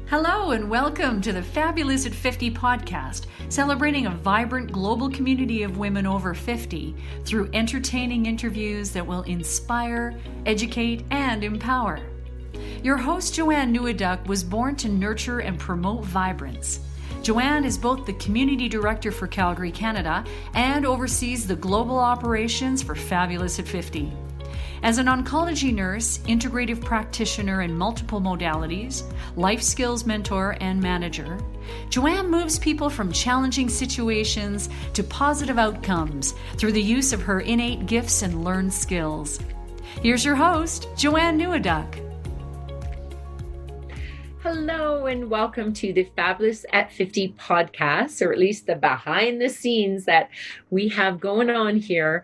Hello and welcome to the Fabulous at 50 podcast, celebrating a vibrant global community of women over 50 through entertaining interviews that will inspire, educate, and empower. Your host, Joanne Neweduk, was born to nurture and promote vibrance. Joanne is both the Community Director for Calgary, Canada, and oversees the global operations for Fabulous at 50. As an oncology nurse, integrative practitioner in multiple modalities, life skills mentor, and manager, Joanne moves people from challenging situations to positive outcomes through the use of her innate gifts and learned skills. Here's your host, Joanne Neweduk. Hello and welcome to the Fabulous at 50 podcast, or at least the behind the scenes that we have going on here.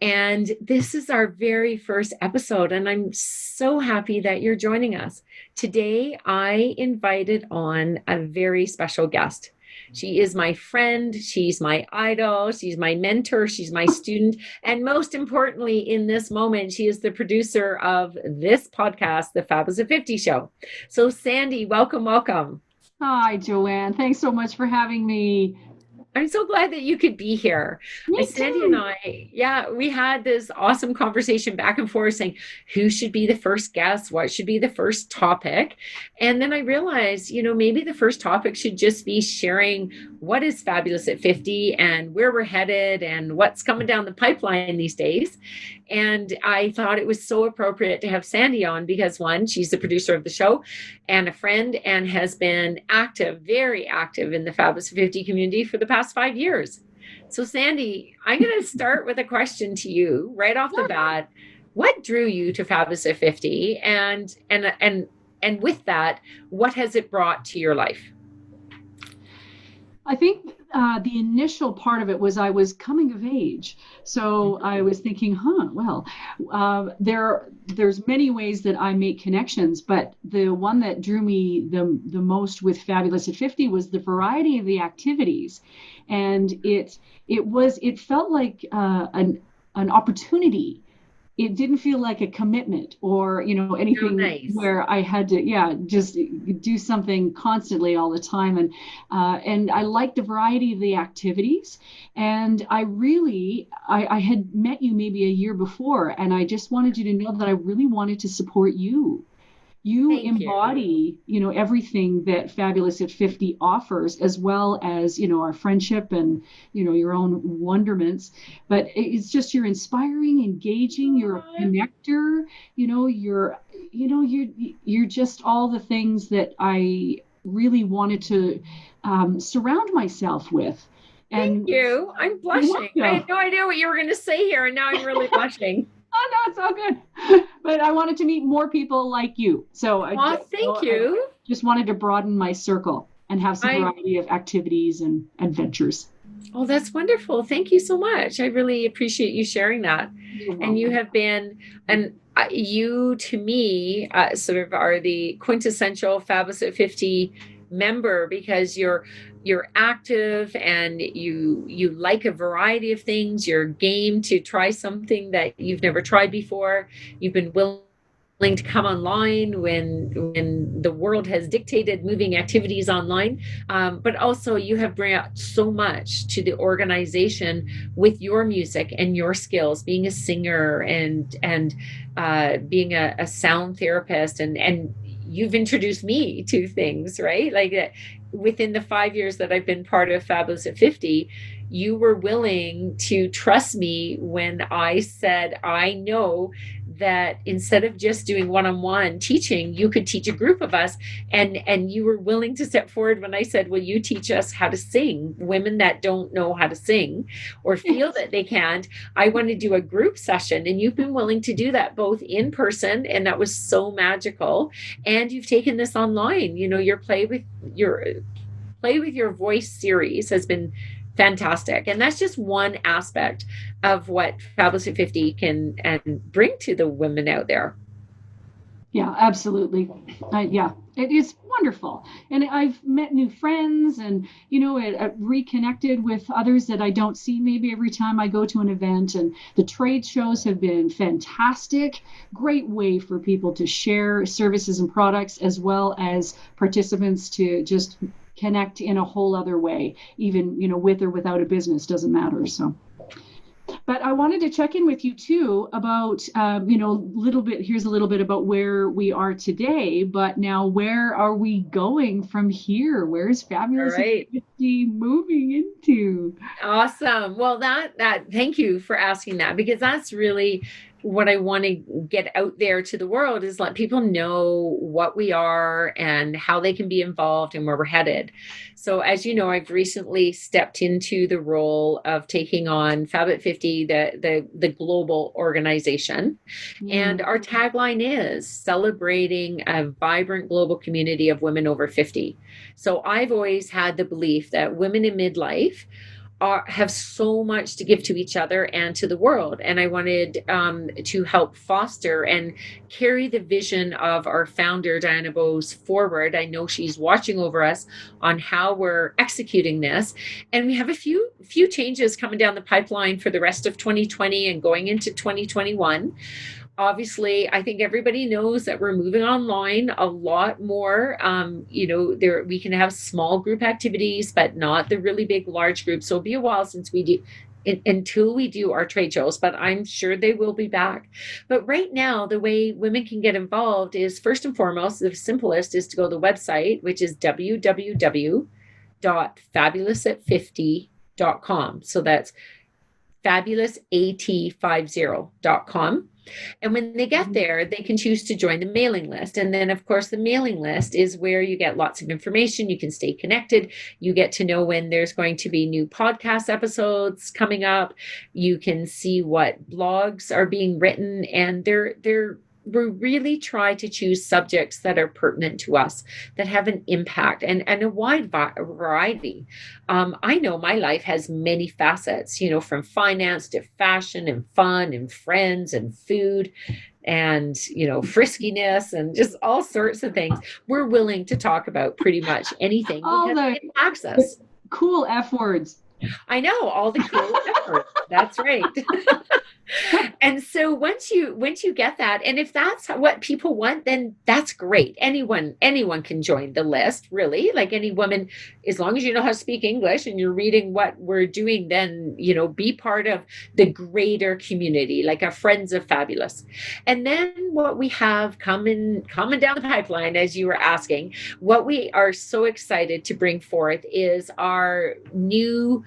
And this is our very first episode, and I'm so happy that you're joining us. Today, I invited on a very special guest. She is my friend, she's my idol, she's my mentor, she's my student, and most importantly, in this moment, she is the producer of this podcast, The Fabulous at 50 Show. So Sandy, welcome. Hi, Joanne. Thanks so much for having me. I'm so glad that you could be here. Sandy and I, we had this awesome conversation back and forth saying who should be the first guest, what should be the first topic. And then I realized, maybe the first topic should just be sharing what is Fabulous at 50 and where we're headed and what's coming down the pipeline these days. And I thought it was so appropriate to have Sandy on because, one, she's the producer of the show and a friend and has been active, very active in the Fabulous at 50 community for the past 5 years. So Sandy, I'm going to start with a question to you right off the bat. What drew you to Fabulous at 50? And with that, what has it brought to your life? I think the initial part of it was I was coming of age. So I was thinking, there's many ways that I make connections, but the one that drew me the most with Fabulous at 50 was the variety of the activities. And it felt like an opportunity. It didn't feel like a commitment or, anything where I had to, just do something constantly all the time. And I liked the variety of the activities. And I had met you maybe a year before, and I just wanted you to know that I really wanted to support you. You embody, everything that Fabulous at 50 offers, as well as, our friendship and, your own wonderments. But it's just you're inspiring, engaging, you're a connector, you're just all the things that I really wanted to surround myself with. And thank you. I'm blushing. I had no idea what you were going to say here, and now I'm really blushing. Oh, no, it's all good. But I wanted to meet more people like you. So thank you. I just wanted to broaden my circle and have some variety of activities and adventures. Oh, that's wonderful. Thank you so much. I really appreciate you sharing that. And you have been, you to me sort of are the quintessential Fabulous at 50 member because you're active and you like a variety of things. You're game to try something that you've never tried before. You've been willing to come online when the world has dictated moving activities online. But also you have brought so much to the organization with your music and your skills, being a singer and being a sound therapist and you've introduced me to things, right? Like within the 5 years that I've been part of Fabulous at 50, you were willing to trust me when I said, I know that instead of just doing one-on-one teaching, you could teach a group of us. And you were willing to step forward when I said, will you teach us how to sing? Women that don't know how to sing or feel that they can't. I want to do a group session. And you've been willing to do that both in person. And that was so magical. And you've taken this online. Your Play with Your Voice series has been fantastic. And that's just one aspect of what Fabulous at 50 can and bring to the women out there. Yeah, absolutely. Yeah, it is wonderful. And I've met new friends and, reconnected with others that I don't see maybe every time I go to an event. And the trade shows have been fantastic. Great way for people to share services and products, as well as participants to just connect in a whole other way, even, with or without a business, doesn't matter. So. But I wanted to check in with you too about, here's a little bit about where we are today, but now where are we going from here? Where's Fabulous Right. 50 moving into? Awesome. Well, thank you for asking that, because that's really what I want to get out there to the world, is let people know what we are and how they can be involved and where we're headed. So, as you know, I've recently stepped into the role of taking on Fab at 50, the global organization. And our tagline is celebrating a vibrant global community of women over 50. So I've always had the belief that women in midlife have so much to give to each other and to the world. And I wanted to help foster and carry the vision of our founder, Diana Bose, forward. I know she's watching over us on how we're executing this. And we have a few changes coming down the pipeline for the rest of 2020 and going into 2021. Obviously, I think everybody knows that we're moving online a lot more. There we can have small group activities, but not the really big, large groups. So it'll be a while since we do until we do our trade shows, but I'm sure they will be back. But right now, the way women can get involved is, first and foremost, the simplest is to go to the website, which is www.fabulousat50.com. So that's fabulousat50.com. And when they get there, they can choose to join the mailing list. And then, of course, the mailing list is where you get lots of information. You can stay connected. You get to know when there's going to be new podcast episodes coming up. You can see what blogs are being written. And we really try to choose subjects that are pertinent to us, that have an impact, and a wide variety. I know my life has many facets, from finance to fashion and fun and friends and food and, friskiness and just all sorts of things. We're willing to talk about pretty much anything because it impacts us. Cool F words. I know, all the cool F words. That's right. And so once you get that, and if that's what people want, then that's great. Anyone can join the list, really. Like any woman, as long as you know how to speak English and you're reading what we're doing, then, be part of the greater community, like our Friends of Fabulous. And then what we have coming down the pipeline, as you were asking, what we are so excited to bring forth is our new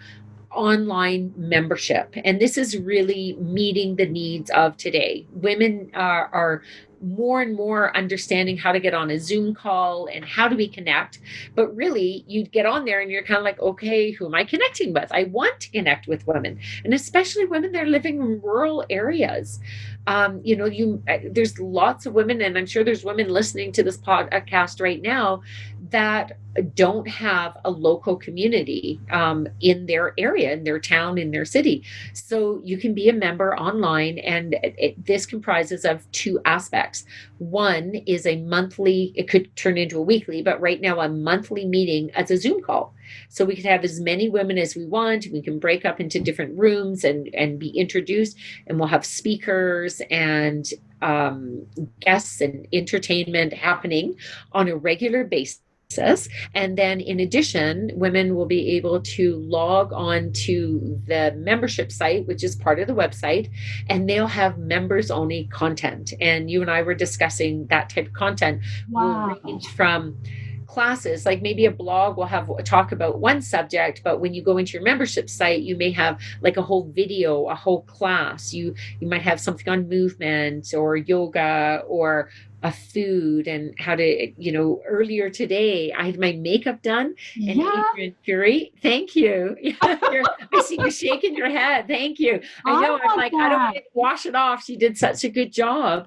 online membership. And this is really meeting the needs of today. Women are more and more understanding how to get on a Zoom call and how do we connect. But really, you get on there and you're kind of like, okay, who am I connecting with? I want to connect with women, and especially women that are living in rural areas. There's lots of women, and I'm sure there's women listening to this podcast right now that don't have a local community in their area, in their town, in their city. So you can be a member online, and this comprises of two aspects. One is a monthly, it could turn into a weekly, but right now a monthly meeting as a Zoom call. So we can have as many women as we want. We can break up into different rooms and be introduced, and we'll have speakers and guests and entertainment happening on a regular basis. And then in addition, women will be able to log on to the membership site, which is part of the website, and they'll have members only content. And you and I were discussing that type of content. Wow. Will range from classes, like maybe a blog will have talk about one subject, but when you go into your membership site, you may have like a whole video, a whole class. You might have something on movement or yoga or a food and how to, earlier today, I had my makeup done. And Adrienne Curie, thank you. I see you shaking your head. Thank you. I know. I'm like, I don't need to wash it off. She did such a good job.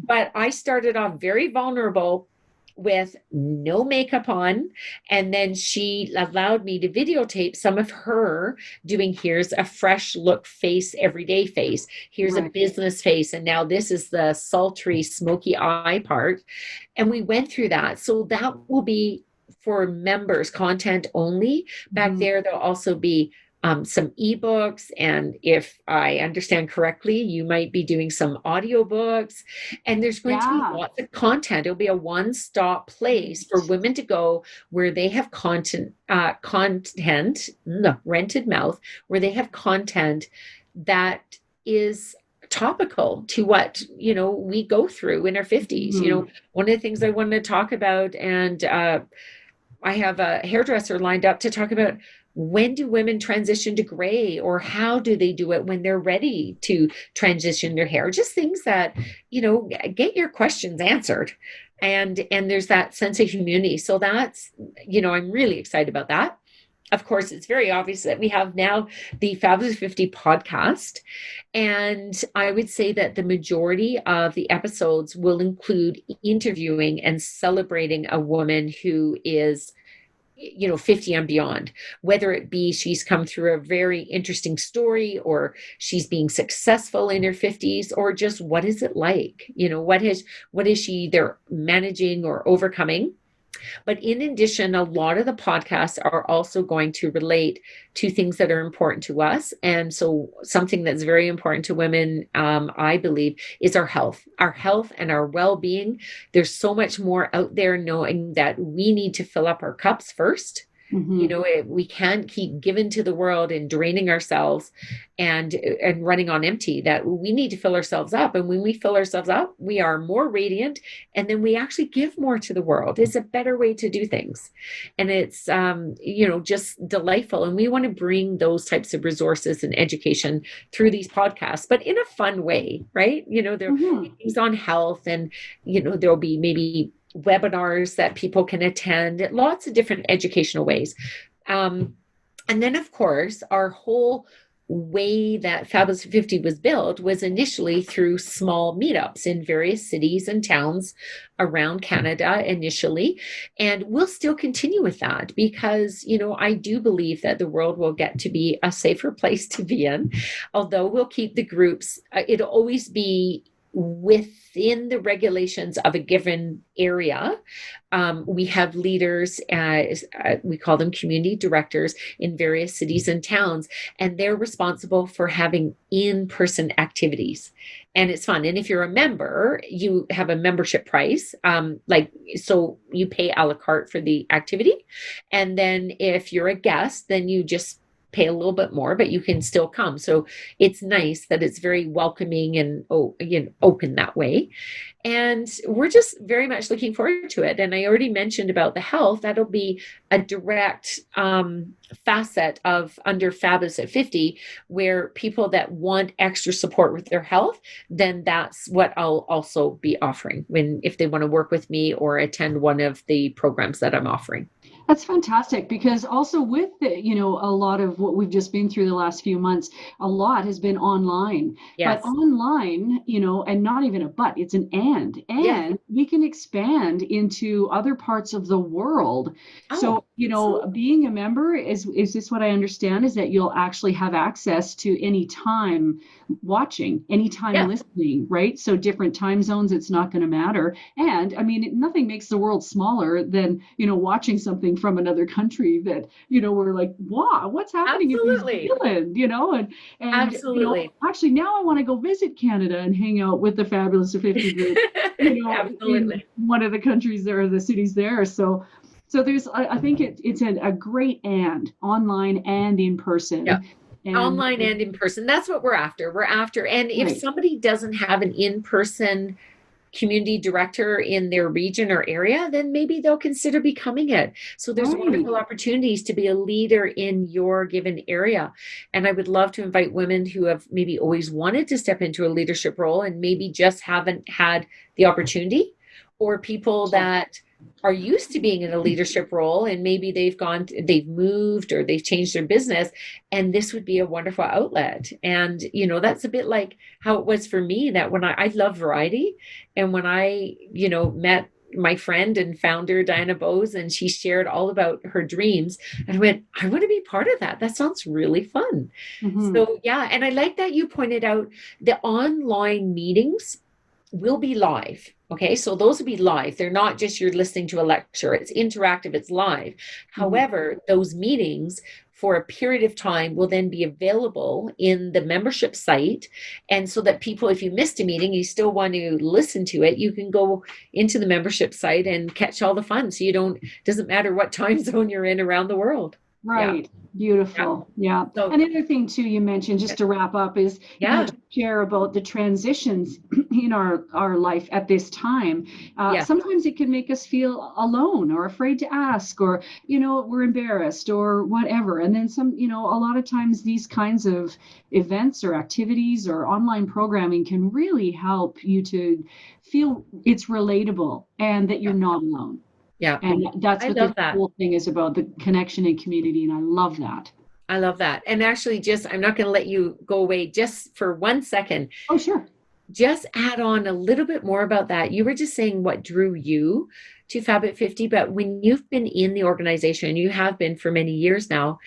But I started off very vulnerable with no makeup on. And then she allowed me to videotape some of her doing, here's a fresh look face, everyday face. Here's a business face. And now this is the sultry, smoky eye part. And we went through that. So that will be for members, content only. Back there, there'll also be some ebooks, and if I understand correctly, you might be doing some audiobooks, and there's going to be lots of content. It'll be a one-stop place for women to go where they have rented mouth, where they have content that is topical to what we go through in our 50s. One of the things I wanted to talk about, and I have a hairdresser lined up to talk about, when do women transition to gray, or how do they do it when they're ready to transition their hair? Just things that, get your questions answered. And there's that sense of community. So that's, I'm really excited about that. Of course, it's very obvious that we have now the Fabulous 50 podcast. And I would say that the majority of the episodes will include interviewing and celebrating a woman who is 50 and beyond, whether it be she's come through a very interesting story, or she's being successful in her 50s, or just what is it like, what is she either managing or overcoming. But in addition, a lot of the podcasts are also going to relate to things that are important to us. And so something that's very important to women, I believe, is our health and our well-being. There's so much more out there, knowing that we need to fill up our cups first. We can't keep giving to the world and draining ourselves and running on empty. That we need to fill ourselves up. And when we fill ourselves up, we are more radiant, and then we actually give more to the world. It's a better way to do things. And it's, just delightful. And we want to bring those types of resources and education through these podcasts, but in a fun way, right? There are things on health, and, there'll be maybe webinars that people can attend, lots of different educational ways. And then, of course, our whole way that Fabulous 50 was built was initially through small meetups in various cities and towns around Canada initially. And we'll still continue with that because, I do believe that the world will get to be a safer place to be in, although we'll keep the groups. It'll always be within the regulations of a given area. We have leaders, we call them community directors, in various cities and towns, and they're responsible for having in-person activities. And it's fun. And if you're a member, you have a membership price, so you pay a la carte for the activity. And then if you're a guest, then you just pay a little bit more, but you can still come. So it's nice that it's very welcoming and open that way. And we're just very much looking forward to it. And I already mentioned about the health. That'll be a direct facet of under Fabulous at 50, where people that want extra support with their health, then that's what I'll also be offering if they want to work with me or attend one of the programs that I'm offering. That's fantastic, because also with a lot of what we've just been through the last few months, a lot has been online. Yes. But online, and not even a but, it's an and we can expand into other parts of the world. So, being a member is this what I understand is that you'll actually have access to any time watching, anytime listening, right? So different time zones, it's not going to matter. And I mean, nothing makes the world smaller than, watching something from another country that, we're like, wow, what's happening in New Zealand, and Absolutely. Actually now I want to go visit Canada and hang out with the Fabulous 50 group, in one of the countries there, or the cities there. So there's, I think it's a great online and in person. Yeah. Online and in person. That's what we're after. And if somebody doesn't have an in-person community director in their region or area, then maybe they'll consider becoming it. So there's wonderful opportunities to be a leader in your given area. And I would love to invite women who have maybe always wanted to step into a leadership role and maybe just haven't had the opportunity, or people that are used to being in a leadership role and maybe they've moved or they've changed their business, and this would be a wonderful outlet. And that's a bit like how it was for me, that when I love variety, and when I met my friend and founder, Diana Bose, and she shared all about her dreams. And I went, I want to be part of that. That sounds really fun. So, yeah. And I like that you pointed out the online meetings will be live. Okay, so those will be live. They're not just you're listening to a lecture, it's interactive, it's live. However, those meetings for a period of time will then be available in the membership site. And so that people, if you missed a meeting, you still want to listen to it, you can go into the membership site and catch all the fun. So you don't, doesn't matter what time zone you're in around the world. Right. Yeah. Beautiful. Yeah. So, another thing too, you mentioned just to wrap up is to share about the transitions in our life at this time. Sometimes it can make us feel alone or afraid to ask, or, we're embarrassed or whatever. And then a lot of times these kinds of events or activities or online programming can really help you to feel it's relatable and that you're not alone. Yeah. And that's what the whole thing is about, the connection and community. And I love that. I love that. And actually, I'm not going to let you go away just for 1 second. Oh, sure. Just add on a little bit more about that. You were just saying what drew you to Fab at 50, but when you've been in the organization, you have been for many years now,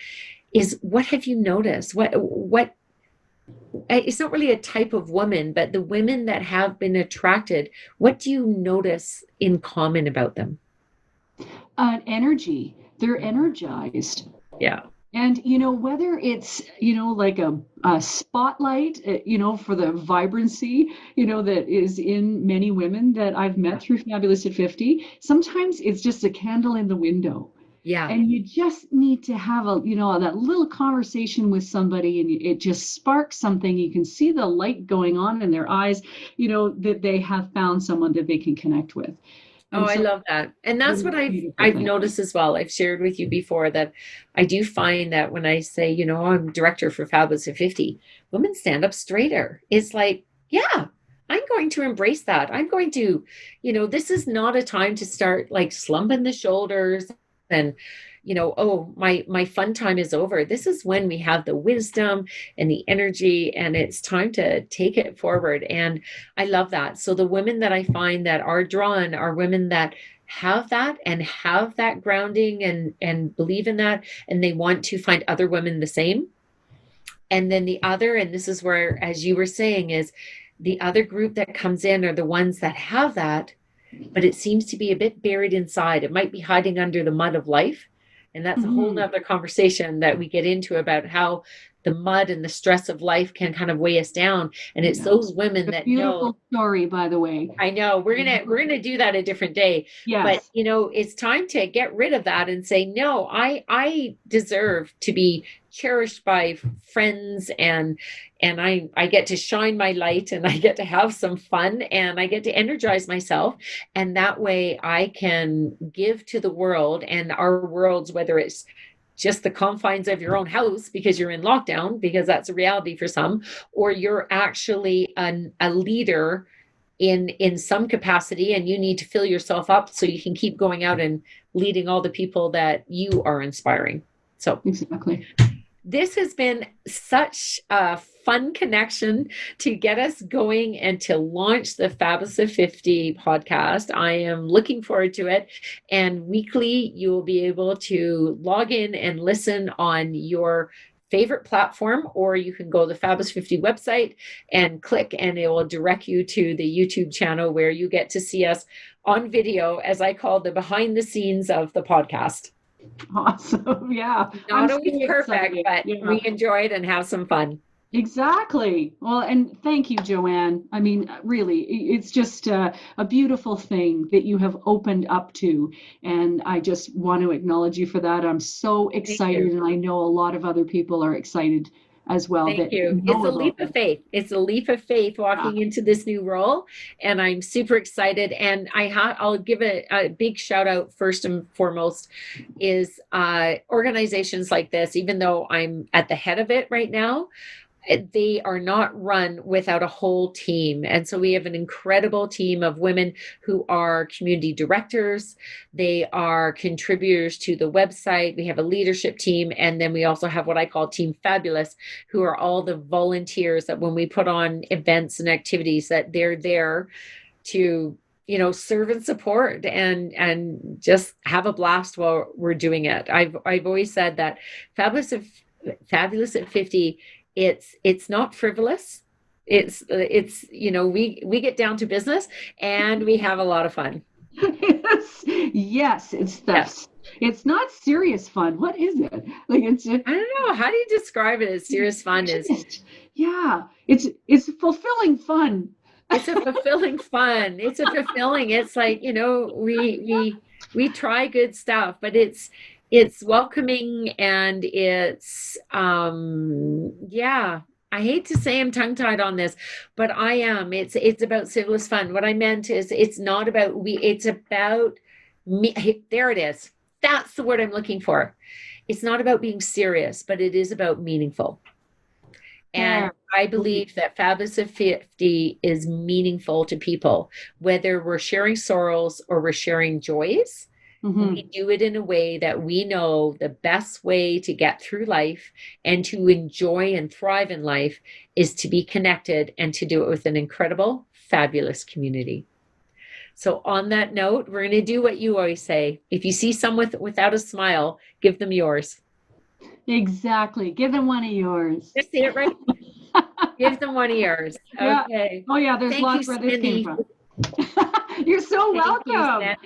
is what have you noticed? What it's not really a type of woman, but the women that have been attracted, what do you notice in common about them? Energy. They're energized. Yeah. And, whether it's, like a spotlight, for the vibrancy, that is in many women that I've met through Fabulous at 50, sometimes it's just a candle in the window. Yeah. And you just need to have that little conversation with somebody, and it just sparks something. You can see the light going on in their eyes, that they have found someone that they can connect with. I love that. And that's what I've noticed as well. I've shared with you before that I do find that when I say, I'm director for Fabulous at 50, women stand up straighter. It's like, yeah, I'm going to embrace that. I'm going to, this is not a time to start like slumping the shoulders and, my fun time is over. This is when we have the wisdom and the energy, and it's time to take it forward. And I love that. So the women that I find that are drawn are women that have that and have that grounding and believe in that, and they want to find other women the same. And then the other, and this is where, as you were saying, is the other group that comes in are the ones that have that, but it seems to be a bit buried inside. It might be hiding under the mud of life. And that's a whole nother conversation that we get into about how the mud and the stress of life can kind of weigh us down. And it's those women that beautiful story, by the way. I know we're gonna do that a different day. Yes. But it's time to get rid of that and say, no, I deserve to be cherished by friends, and I get to shine my light, and I get to have some fun, and I get to energize myself. And that way I can give to the world, and our worlds, whether it's just the confines of your own house because you're in lockdown, because that's a reality for some, or you're actually a leader in some capacity, and you need to fill yourself up so you can keep going out and leading all the people that you are inspiring. So exactly. This has been such a fun connection to get us going and to launch the Fabulous at 50 podcast. I am looking forward to it. And weekly, you will be able to log in and listen on your favorite platform, or you can go to the Fabulous 50 website and click, and it will direct you to the YouTube channel where you get to see us on video, as I call the behind the scenes of the podcast. Awesome. Yeah. Not always perfect, but we enjoy it and have some fun. Exactly. Well, and thank you, Joanne. I mean, really, it's just a beautiful thing that you have opened up to. And I just want to acknowledge you for that. I'm so excited. And I know a lot of other people are excited as well. Thank you. It's a leap of faith. It's a leap of faith walking into this new role. And I'm super excited. And I'll give a big shout out first and foremost is organizations like this, even though I'm at the head of it right now, they are not run without a whole team. And so we have an incredible team of women who are community directors. They are contributors to the website. We have a leadership team. And then we also have what I call Team Fabulous, who are all the volunteers that when we put on events and activities, that they're there to serve and support and just have a blast while we're doing it. I've always said that Fabulous at 50, it's not frivolous. It's we get down to business and we have a lot of fun. Yes, it's not serious fun. What is it? Like I don't know. How do you describe it as serious fun? It's fulfilling fun. It's a fulfilling fun. It's like, we try good stuff, but it's welcoming and it's, I hate to say I'm tongue-tied on this, but I am. It's about civilist fun. What I meant is it's not about it's about me. There it is. That's the word I'm looking for. It's not about being serious, but it is about meaningful. And I believe that Fabulous at 50 is meaningful to people, whether we're sharing sorrows or we're sharing joys. Mm-hmm. We do it in a way that we know the best way to get through life and to enjoy and thrive in life is to be connected and to do it with an incredible, fabulous community. So on that note, we're going to do what you always say. If you see someone without a smile, give them yours. Exactly. Give them one of yours. You see it right? Give them one of yours. Yeah. Okay. Oh yeah, there's lots where this came from. You're so welcome.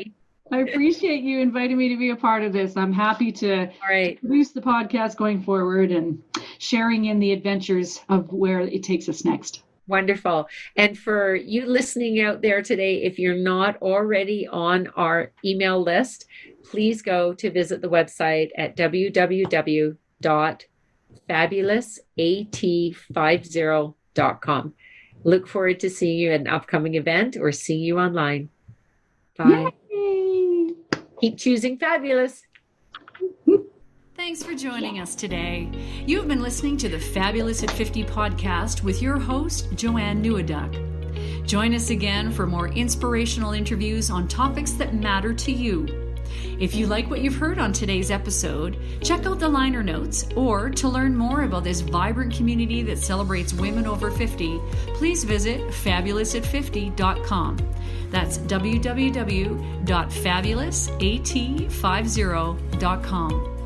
I appreciate you inviting me to be a part of this. I'm happy to produce the podcast going forward and sharing in the adventures of where it takes us next. Wonderful. And for you listening out there today, if you're not already on our email list, please go to visit the website at www.fabulousat50.com. Look forward to seeing you at an upcoming event or seeing you online. Bye. Yay. Keep choosing fabulous. Thanks for joining us today. You've been listening to the Fabulous at 50 podcast with your host, Joanne Neweduk. Join us again for more inspirational interviews on topics that matter to you. If you like what you've heard on today's episode, check out the liner notes, or to learn more about this vibrant community that celebrates women over 50, please visit fabulousat50.com. That's www.fabulousat50.com.